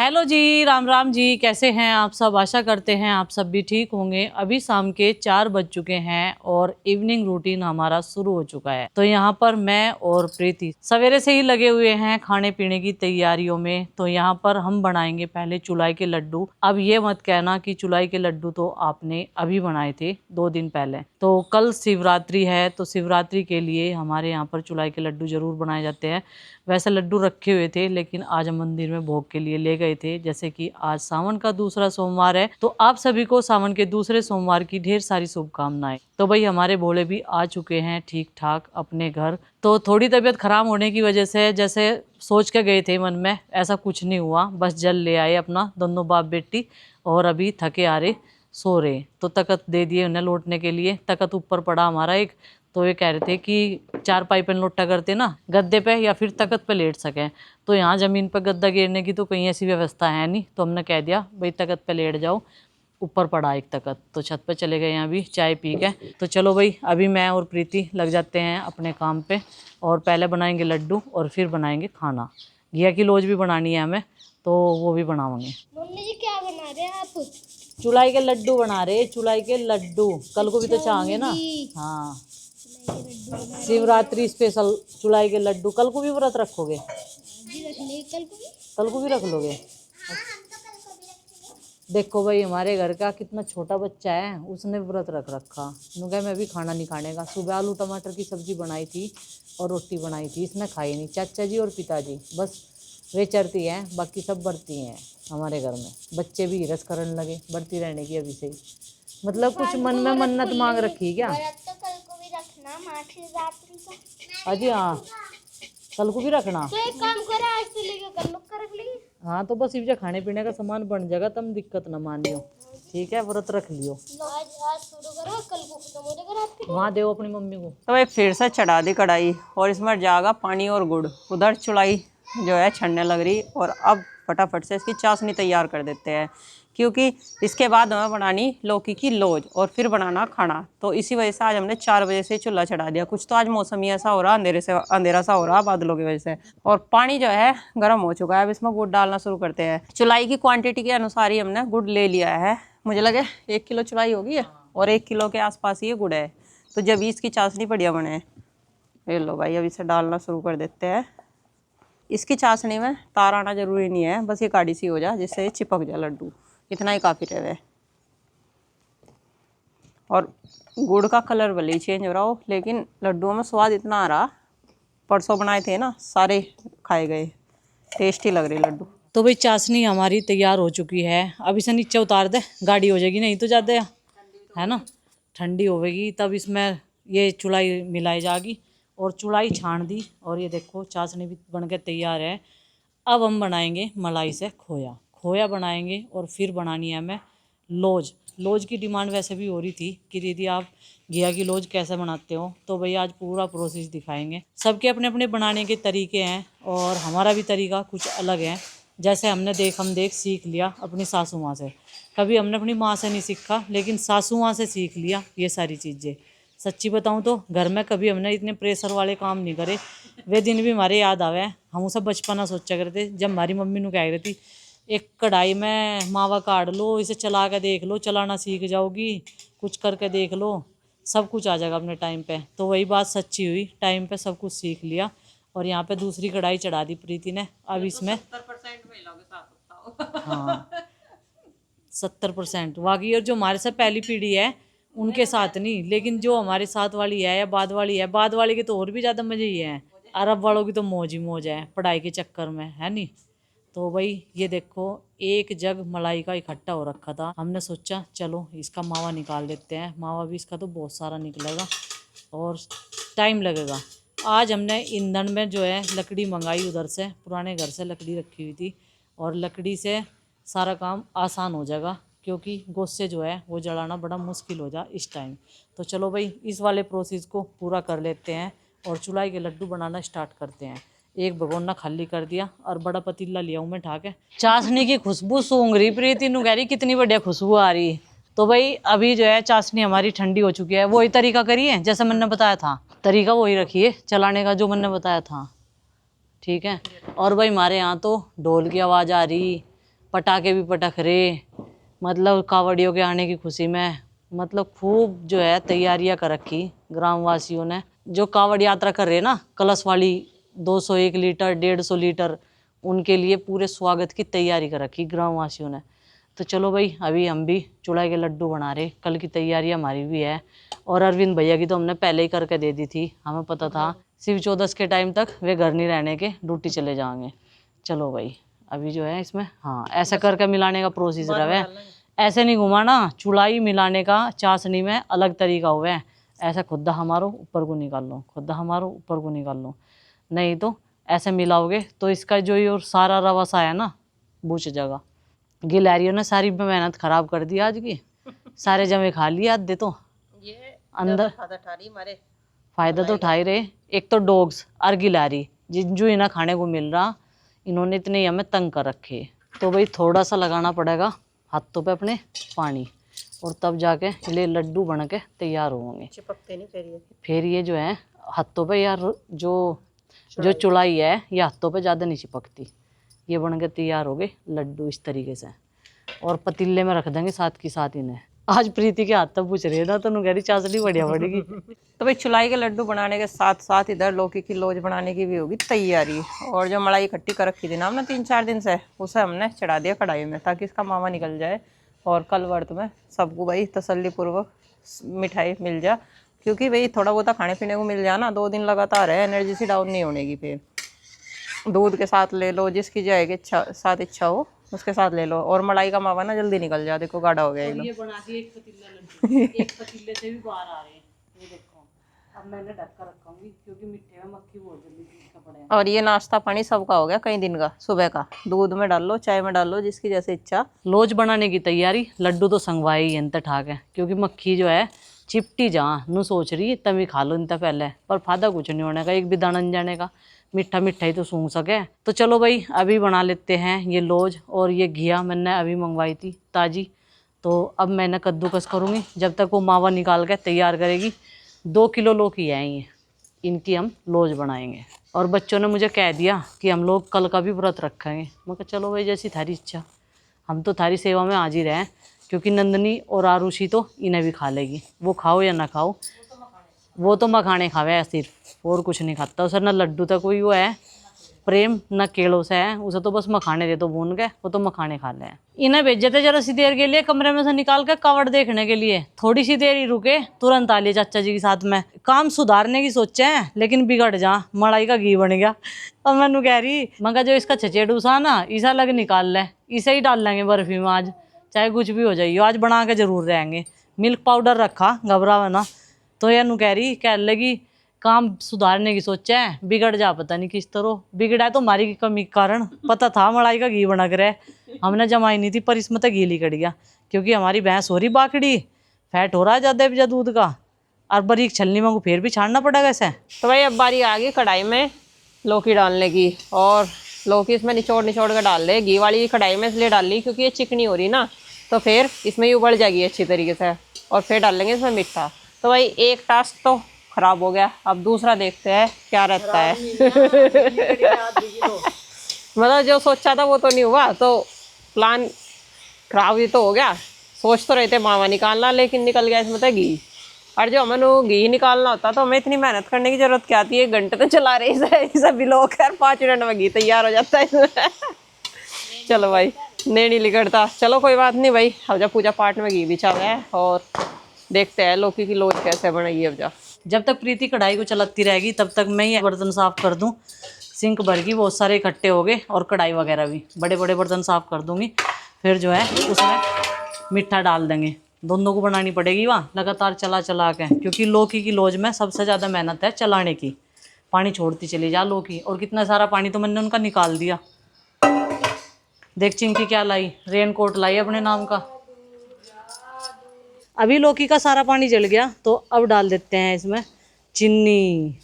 Hello जी, राम राम जी। कैसे हैं आप सब? आशा करते हैं आप सब भी ठीक होंगे। अभी शाम के 4 बज चुके हैं और इवनिंग रूटीन हमारा शुरू हो चुका है। तो यहाँ पर मैं और प्रीति सवेरे से ही लगे हुए हैं खाने पीने की तैयारियों में। तो यहाँ पर हम बनाएंगे पहले चुलाई के लड्डू। अब ये मत कहना कि चुलाई के लड्डू तो आपने अभी बनाए थे 2 दिन पहले। तो कल शिवरात्रि है, तो शिवरात्रि के लिए हमारे यहाँ पर चुलाई के लड्डू जरूर बनाए जाते हैं। वैसे लड्डू रखे हुए थे, लेकिन आज हम मंदिर में भोग के लिए ले गए थे। जैसे कि आज सावन का दूसरा सोमवार है, तो आप सभी को सावन के दूसरे सोमवार की ढेर सारी शुभकामनाएं। तो भाई हमारे भोले भी आ चुके हैं ठीक ठाक अपने घर। तो थोड़ी तबीयत खराब होने की वजह से जैसे सोच के गए थे मन में, ऐसा कुछ नहीं हुआ। बस जल ले आए अपना दोनों बाप बेटी, और अभी थके आ रहे सो रहे। तो तकत दे दिए उन्हें लौटने के लिए। तकत ऊपर पड़ा हमारा एक। तो ये कह रहे थे कि 4 पाई पे लोटा करते ना गद्दे पे या फिर तकत पे लेट सकें। तो यहाँ ज़मीन पर गद्दा गिरने की तो कहीं ऐसी व्यवस्था है नहीं, तो हमने कह दिया भाई तकत पे लेट जाओ। ऊपर पड़ा एक तकत, तो छत पे चले गए हैं अभी चाय पी के। तो चलो भाई अभी मैं और प्रीति लग जाते हैं अपने काम पे, और पहले बनाएंगे लड्डू और फिर बनाएंगे खाना। घिया की लोज भी बनानी है हमें, तो वो भी बनाएंगे। मम्मी जी क्या बना रहे हैं आप? चुलाई के लड्डू बना रहे, चुलाई के लड्डू। कल को भी तो चाहेंगे ना। हाँ, शिवरात्रि स्पेशल चुलाई के लड्डू। कल को भी व्रत रखोगे? जी रख ले, कल को भी रख लोगे? देखो भाई हमारे घर का कितना छोटा बच्चा है, उसने व्रत रख रखा। नुगे मैं भी खाना नहीं खाने का। सुबह आलू टमाटर की सब्जी बनाई थी और रोटी बनाई थी, इसने खाई नहीं। चाचा जी और पिताजी बस वे चरती हैं, बाकी सब बढ़ती हैं हमारे घर में। बच्चे भी रस करने लगे बढ़ती रहने की अभी से ही। मतलब कुछ मन में मन्नत मांग रखी क्या? तो कल को भी रखना महाशिवरात्रि का। अजी हाँ, कल को भी रखना। तो एक काम करो, आज से लेके कल का रख लेंगे। हाँ तो बस इसे खाने पीने का सामान बन जाएगा, तुम दिक्कत न मानियो। ठीक है, व्रत रख लियो। आज शुरू करो, कल को खत्म हो जाएगा रात के। वहाँ देव अपनी मम्मी को। तो भाई फिर से चढ़ा दी कढ़ाई और इसमें जाएगा पानी और गुड़। उधर चुलाई जो है छड़ने लग रही, और अब फटाफट से इसकी चाशनी तैयार कर देते हैं, क्योंकि इसके बाद हमें बनानी लौकी की लोज और फिर बनाना खाना। तो इसी वजह से आज हमने 4 बजे से चूल्हा चढ़ा दिया। कुछ तो आज मौसम ही ऐसा हो रहा, अंधेरा सा हो रहा बादलों की वजह से, और पानी जो है गर्म हो चुका है। अब इसमें गुड़ डालना शुरू करते हैं। चुलाई की क्वांटिटी के अनुसार ही हमने गुड़ ले लिया है। मुझे लगे 1 किलो चुलाई होगी है, और 1 किलो के आसपास ही ये गुड़ है। तो जब इसकी चाशनी बढ़िया बने, ये लो भाई अब इसे डालना शुरू कर देते हैं। इसकी चाशनी में तार आना जरूरी नहीं है, बस ये गाढ़ी सी हो जाए जिससे ये चिपक जाए लड्डू, इतना ही काफ़ी रहे। और गुड़ का कलर भले ही चेंज हो रहा हो, लेकिन लड्डुओं में स्वाद इतना आ रहा। परसों बनाए थे ना, सारे खाए गए, टेस्टी लग रही लड्डू। तो भाई चाशनी हमारी तैयार हो चुकी है। अब इसे नीचे उतार दे, गाढ़ी हो जाएगी नहीं तो ज़्यादा है ना, ठंडी होगी तब इसमें ये चुलाई मिलाई जाएगी। और चुलाई छान दी, और ये देखो चाशनी भी बन के तैयार है। अब हम बनाएंगे मलाई से खोया। खोया बनाएंगे और फिर बनानी है हमें लोज। लोज की डिमांड वैसे भी हो रही थी कि दीदी आप घिया की लोज कैसे बनाते हो, तो भैया आज पूरा प्रोसेस दिखाएंगे। सबके अपने अपने बनाने के तरीके हैं, और हमारा भी तरीका कुछ अलग है। जैसे हम देख सीख लिया अपनी सासू माँ से। कभी हमने अपनी माँ से नहीं सीखा, लेकिन सासू माँ से सीख लिया ये सारी चीज़ें। सच्ची बताऊँ तो घर में कभी हमने इतने प्रेशर वाले काम नहीं करे। वे दिन भी हमारे याद आवे। हम सब बचपना सोचा करते जब हमारी मम्मी ने कह रही थी एक कढ़ाई में मावा काट लो, इसे चला के देख लो, चलाना सीख जाओगी, कुछ करके देख लो, सब कुछ आ जाएगा अपने टाइम पे। तो वही बात सच्ची हुई, टाइम पे सब कुछ सीख लिया। और यहाँ पे दूसरी कढ़ाई चढ़ा दी प्रीति ने। अब इसमें 70% हाँ 70% वाकई। और जो हमारे साथ पहली पीढ़ी है उनके साथ नहीं, लेकिन जो हमारे साथ वाली है या बाद वाली है, बाद वाले के तो और भी ज़्यादा मज़े ही हैं। अरब वालों की तो मौज ही मौज है पढ़ाई के चक्कर में, है नहीं। तो भाई ये देखो एक जग मलाई का इकट्ठा हो रखा था। हमने सोचा चलो इसका मावा निकाल देते हैं। मावा भी इसका तो बहुत सारा निकलेगा और टाइम लगेगा। आज हमने ईंधन में जो है लकड़ी मंगाई उधर से, पुराने घर से लकड़ी रखी हुई थी, और लकड़ी से सारा काम आसान हो जाएगा, क्योंकि गोश्ते जो है वो जलाना बड़ा मुश्किल हो जा इस टाइम। तो चलो भाई इस वाले प्रोसेस को पूरा कर लेते हैं और चुलाई के लड्डू बनाना स्टार्ट करते हैं। एक भगोना खाली कर दिया और बड़ा पतीला लिया हूँ मैं ठाके। चाशनी की खुशबू सूंघ रही प्रीति नु कह रही कितनी बढ़िया खुशबू आ रही। तो भाई अभी जो है चाशनी हमारी ठंडी हो चुकी है। वही तरीका करिए जैसा मैंने बताया था, तरीका वही रखिए चलाने का जो मैंने बताया था, ठीक है। और भाई हमारे यहाँ तो ढोल की आवाज़ आ रही, पटाखे भी पटक रहे, मतलब कावड़ियों के आने की खुशी में, मतलब खूब जो है तैयारियां कर रखी ग्रामवासियों ने। जो कावड़ यात्रा कर रहे हैं ना, कलश वाली 201 लीटर 150 लीटर, उनके लिए पूरे स्वागत की तैयारी कर रखी ग्रामवासियों ने। तो चलो भाई, अभी हम भी चुड़ाई के लड्डू बना रहे, कल की तैयारी हमारी भी है। और अरविंद भैया की तो हमने पहले ही करके दे दी थी, हमें पता था शिव चौदस के टाइम तक वे घर नहीं रहने के, ड्यूटी चले जाएंगे। चलो भाई, अभी जो है इसमें हाँ ऐसा करके मिलाने का प्रोसीजर है। ऐसे नहीं घुमाना, चुड़ाई मिलाने का चाशनी में अलग तरीका हुआ है। ऐसा खुदा हमारो ऊपर को निकाल लो, खुदा हमारो ऊपर को निकाल लो, नहीं तो ऐसे मिलाओगे तो इसका जो ये और सारा रवा सा है ना, बूझ जाएगा। गिलहरियों ने सारी मेहनत खराब कर दी आज की, सारे जमे खा लिए आधे तो ये अंदर हमारे फायदा तो उठा ही रहे। एक तो डॉग्स और गिलहरी जिन जो इन्हें खाने को मिल रहा, इन्होंने इतने ही हमें तंग कर रखे। तो भाई थोड़ा सा लगाना पड़ेगा हाथों पे अपने पानी, और तब जाके ये लड्डू बन के तैयार होंगे। चिपकते नहीं फिर ये जो है हाथों पे यार, जो चुड़ाई है ये हाथों पे ज़्यादा नहीं चिपकती। ये बन के तैयार हो गए लड्डू इस तरीके से, और पतीले में रख देंगे साथ के साथ इन्हें। आज प्रीति के हाथ तक पूछ रही है ना, तो कह रही चाशनी बढ़िया पड़ेगी। तो भाई चुलाई के लड्डू बनाने के साथ साथ इधर लौकी की लोज बनाने की भी होगी तैयारी। और जो मलाई इकट्ठी कर रखी थी ना हमने 3-4 दिन से, उसे हमने चढ़ा दिया कढ़ाई में ताकि इसका मावा निकल जाए, और कल व्रत में सबको भाई तसल्ली पूर्वक मिठाई मिल जा। क्योंकि भाई थोड़ा बहुत खाने पीने को मिल जाए ना, 2 दिन लगातार है, एनर्जी सी डाउन नहीं होने की। फिर दूध के साथ ले लो, जिसकी जाएगी साथ इच्छा हो उसके साथ ले लो। और मलाई का मावा ना जल्दी निकल जाए, देखो गाढ़ा हो गया एकदम। ये बना दिए एक पतीला लड्डू, एक पतीले से भी बाहर आ रहे हैं, ये देखो। अब मैंने ढक कर रखूंगी क्योंकि मिट्टी में मक्खी बहुत जल्दी पीसना पड़ेगा। और ये नाश्ता पानी सबका हो गया कई दिन का, सुबह का दूध में डाल लो, चाय में डाल लो, जिसकी जैसे इच्छा। लोज बनाने की तैयारी, लड्डू तो संगवाई ही इंत ठाक है, क्योंकि मक्खी जो है चिपटी जहाँ नू सोच रही तभी खा लो इनता पहले, पर फायदा कुछ नहीं होने का, एक भी दाना नहीं जाने का, मीठा मीठा ही तो सूंघ सके। तो चलो भाई अभी बना लेते हैं ये लोज। और ये घिया मैंने अभी मंगवाई थी ताज़ी, तो अब मैंने कद्दूकस करूँगी जब तक वो मावा निकाल के तैयार करेगी। 2 किलो लौकी है ये, इनकी हम लोज बनाएंगे। और बच्चों ने मुझे कह दिया कि हम लोग कल का भी व्रत रखेंगे। मैं कहा चलो भाई जैसी थारी इच्छा, हम तो थारी सेवा में हाजिर हैं, क्योंकि नंदनी और आरुषि तो इन्हें भी खा लेगी, वो खाओ या ना खाओ, वो तो मखाने खावे है सिर्फ, और कुछ नहीं खाता उसे। ना लड्डू तक कोई वो है प्रेम, ना केलों से है उसे, तो बस मखाने दे दो भून के, वो तो मखाने खा ले। इन्हें भेजे थे जरा सी देर के लिए कमरे में से निकाल कर कावड़ देखने के लिए, थोड़ी सी देर ही रुके, तुरंत आ लिए चाचा जी के साथ में। काम सुधारने की सोचे हैं लेकिन बिगड़ जा, मलाई का घी बन गया। अब मैनू कह रही मगर जो इसका छचेडू सा ना, इसा अलग निकाल ले, इसे ही डाल लेंगे बर्फी में आज, चाहे कुछ भी हो जाइए, आज बना के जरूर रहेंगे। मिल्क पाउडर रखा, घबरावे ना। तो यह नु कह रही, कह लगी काम सुधारने की सोचा है, बिगड़ जा पता नहीं किस तरह बिगड़ा है, तो हमारी की कमी के कारण। पता था मलाई का घी बना कर हमने जमाई नहीं थी, पर इसमें तो घी लिकड़ गया, क्योंकि हमारी भैंस हो रही बाकड़ी, फैट हो रहा है ज़्यादा दूध का, और बारीक छलनी में फिर भी छाड़ना पड़ेगा ऐसे। तो भाई अब बारी आ गई कढ़ाई में लौकी डालने की, और लौकी इसमें निचोड़ निचोड़ कर डाल ले। घी वाली कढ़ाई में इसलिए डाल ली क्योंकि ये चिकनी हो रही ना, तो फिर इसमें ही उबल जाएगी अच्छी तरीके से। और फिर डालेंगे इसमें मीठा। तो भाई एक टास्क तो खराब हो गया, अब दूसरा देखते हैं क्या रहता है। मतलब जो सोचा था वो तो नहीं हुआ, तो प्लान खराब ही तो हो गया। सोच तो रहे थे मावा निकालना, लेकिन निकल गया इसमें तो घी। और जो हमें घी निकालना होता तो हमें इतनी मेहनत करने की जरूरत क्या थी, 1 घंटे तो चला रहे इसे बिलो कर, 5 मिनट में घी तैयार हो जाता है इसमें। चलो भाई नहीं लिगड़ता, चलो कोई बात नहीं भाई। अब जब पूजा पाठ में घी बिछा हुआ है, और देखते हैं लौकी की लोज कैसे बनेगी। अब जब तक प्रीति कढ़ाई को चलाती रहेगी तब तक मैं ही बर्तन साफ कर दूं। सिंक भर की बहुत सारे इकट्ठे हो गए, और कढ़ाई वगैरह भी बड़े बड़े बर्तन साफ कर दूंगी। फिर जो है उसमें मीठा डाल देंगे, दोनों को बनानी पड़ेगी वहाँ लगातार चला चला के, क्योंकि लौकी की लोज में सबसे ज़्यादा मेहनत है चलाने की। पानी छोड़ती चली जा लौकी, और कितना सारा पानी तो मैंने उनका निकाल दिया। देख चिंकी क्या लाई, रेनकोट लाई अपने नाम का। अभी लौकी का सारा पानी जल गया, तो अब डाल देते हैं इसमें चीनी।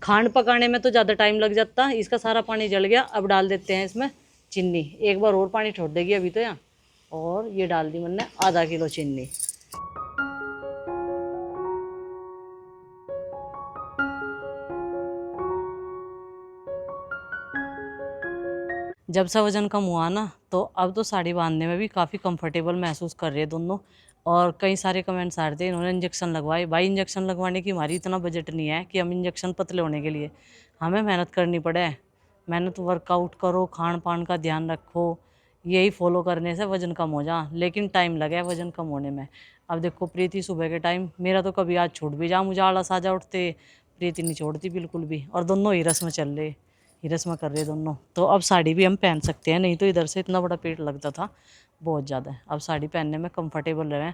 खांड पकाने में तो ज़्यादा टाइम लग जाता, इसका सारा पानी जल गया, अब डाल देते हैं इसमें चीनी। एक बार और पानी छोड़ देगी अभी तो यहाँ, और ये डाल दी मैंने आधा किलो चीनी। जब से वज़न कम हुआ ना, तो अब तो साड़ी बांधने में भी काफ़ी कंफर्टेबल महसूस कर रहे हैं दोनों। और कई सारे कमेंट्स आ रहे थे इन्होंने इंजेक्शन लगवाए। भाई इंजेक्शन लगवाने की हमारी इतना बजट नहीं है कि हम इंजेक्शन पतले होने के लिए हमें मेहनत करनी पड़े। मेहनत, वर्कआउट करो, खान पान का ध्यान रखो, यही फॉलो करने से वज़न कम हो जा। लेकिन टाइम लगे वज़न कम होने में। अब देखो प्रीति सुबह के टाइम, मेरा तो कभी आज छूट भी जा, मुझे आलस आ जा उठते, प्रीति नहीं छोड़ती बिल्कुल भी। और दोनों ही रस्म चल रहे, ही रस्म कर रहे दोनों। तो अब साड़ी भी हम पहन सकते हैं, नहीं तो इधर से इतना बड़ा पेट लगता था बहुत ज़्यादा। अब साड़ी पहनने में कंफर्टेबल रहे।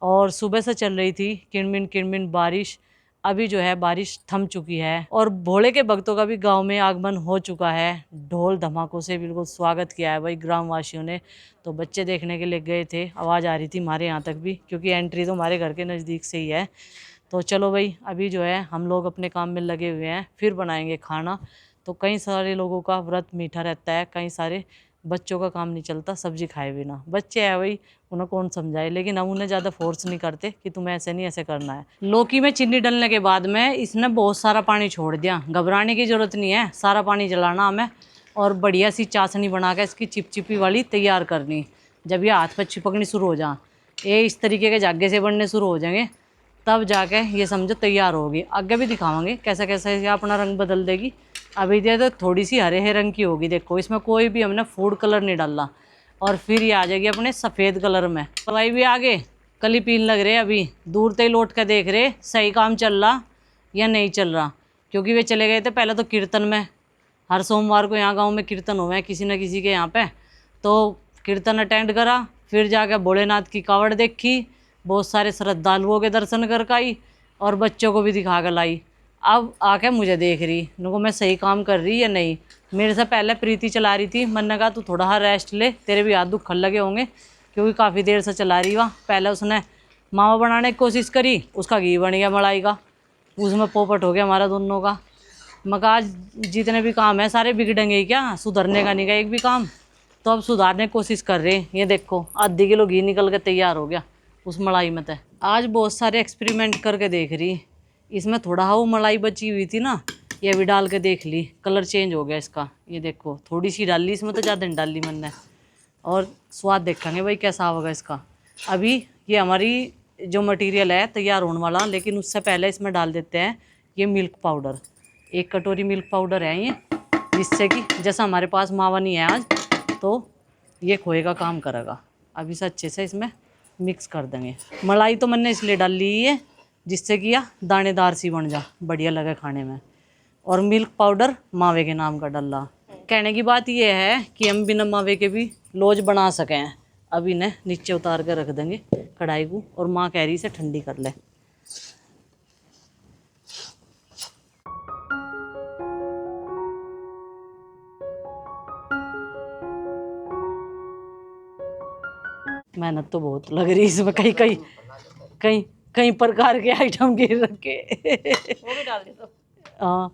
और सुबह से चल रही थी किनमिन किनमिन बारिश, अभी जो है बारिश थम चुकी है। और भोले के भक्तों का भी गांव में आगमन हो चुका है। ढोल धमाकों से बिल्कुल स्वागत किया है भाई ग्रामवासियों ने। तो बच्चे देखने के लिए गए थे, आवाज़ आ रही थी हमारे यहाँ तक भी, क्योंकि एंट्री तो हमारे घर के नज़दीक से ही है। तो चलो भाई, अभी जो है हम लोग अपने काम में लगे हुए हैं, फिर बनाएंगे खाना। तो कई सारे लोगों का व्रत मीठा रहता है, कई सारे बच्चों का काम नहीं चलता सब्जी खाए बिना। बच्चे हैं भाई, उन्हें कौन समझाए, लेकिन हम उन्हें ज़्यादा फोर्स नहीं करते कि तुम्हें ऐसे नहीं ऐसे करना है। लौकी में चीनी डालने के बाद में इसने बहुत सारा पानी छोड़ दिया। घबराने की ज़रूरत नहीं है, सारा पानी जलाना हमें और बढ़िया सी चाशनी बना के इसकी चिपचिपी वाली तैयार करनी। जब ये हाथ पर चिपकनी शुरू हो जा, ये इस तरीके के जागे से बनने शुरू हो जाएंगे, तब जाके ये समझो तैयार होगी। आगे भी दिखावांगे कैसे कैसे ये अपना रंग बदल देगी। अभी ये तो थोड़ी सी हरे हरे रंग की होगी। देखो इसमें कोई भी हमने फूड कलर नहीं डाला। और फिर ये आ जाएगी अपने सफ़ेद कलर में। भाई भी आगे कली पीन लग रहे, अभी दूर से ही लौट कर देख रहे सही काम चल रहा या नहीं चल रहा, क्योंकि वे चले गए थे पहले तो कीर्तन में। हर सोमवार को यहाँ गाँव में कीर्तन हुए हैं किसी न किसी के यहाँ पे, तो कीर्तन अटेंड करा, फिर जाकर भोलेनाथ की कावड़ देखी, बहुत सारे श्रद्धालुओं के दर्शन कर आई और बच्चों को भी दिखा कर लाई। अब आके मुझे देख रही, उनको मैं सही काम कर रही या नहीं। मेरे से पहले प्रीति चला रही थी, मैंने कहा तू थोड़ा रेस्ट ले, तेरे भी हाथ दुखन लगे होंगे क्योंकि काफ़ी देर से चला रही वहाँ। पहले उसने मावा बनाने की कोशिश करी, उसका घी बन गया मलाई का, उसमें पोपट हो गया हमारा दोनों का। मैं कहा आज जितने भी काम है सारे बिगड़ेंगे क्या, सुधरने का नहीं का एक भी काम। तो अब सुधारने की कोशिश कर रहे हैं। ये देखो आधी किलो घी निकल के तैयार हो गया उस मलाई में। तो आज बहुत सारे एक्सपेरिमेंट करके देख रही। इसमें थोड़ा वो मलाई बची हुई थी ना, ये भी डाल के देख ली, कलर चेंज हो गया इसका। ये देखो थोड़ी सी डाली, इसमें तो ज़्यादा नहीं डाली मैंने। और स्वाद देखेंगे भाई कैसा होगा इसका। अभी ये हमारी जो मटेरियल है तैयार होने वाला, लेकिन उससे पहले इसमें डाल देते हैं ये मिल्क पाउडर। 1 कटोरी मिल्क पाउडर है ये, जिससे कि जैसा हमारे पास मावा नहीं है आज, तो ये खोए का काम करेगा। अब इसे अच्छे से इसमें मिक्स कर देंगे। मलाई तो मैंने इसलिए डाल ली है जिससे कि यह दानेदार सी बन जा, बढ़िया लगे खाने में। और मिल्क पाउडर मावे के नाम का डाला। कहने की बात यह है कि हम बिना मावे के भी लौज बना सकें। अब इन्हें नीचे उतार कर रख देंगे कढ़ाई को, और माँ कह रही से ठंडी कर ले। मेहनत तो बहुत लग रही इसमें, कई कई कई कई प्रकार के आइटम गिर रखे। वो भी डाल दे तो। हाँ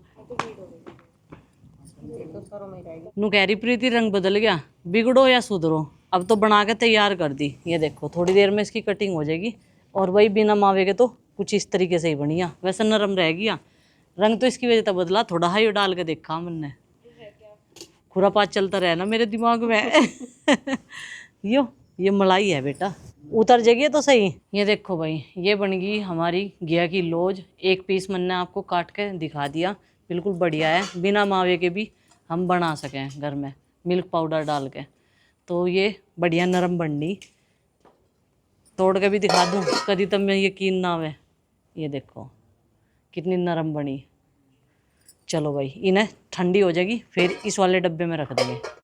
नू कह रही प्रीति रंग बदल गया, बिगड़ो या सुधरो। अब तो बना के तैयार कर दी। ये देखो थोड़ी देर में इसकी कटिंग हो जाएगी। और वही बिना मावे के तो कुछ इस तरीके से ही बनिया, वैसे नरम रहेगी। रंग तो इसकी वजह से बदला, थोड़ा हाई डाल के देखा मैंने, खुरापात चलता रहे ना मेरे दिमाग में। ये मलाई है बेटा, उतर जाइए तो सही। ये देखो भाई ये बन गई हमारी घिया की लौज। एक पीस मैंने आपको काट के दिखा दिया, बिल्कुल बढ़िया है, बिना मावे के भी हम बना सकें घर में मिल्क पाउडर डाल के। तो ये बढ़िया नरम बननी, तोड़ के भी दिखा दूँ कभी तब में यकीन ना आवे। ये देखो कितनी नरम बनी। चलो भाई इन्हें ठंडी हो जाएगी फिर इस वाले डब्बे में रख देंगे।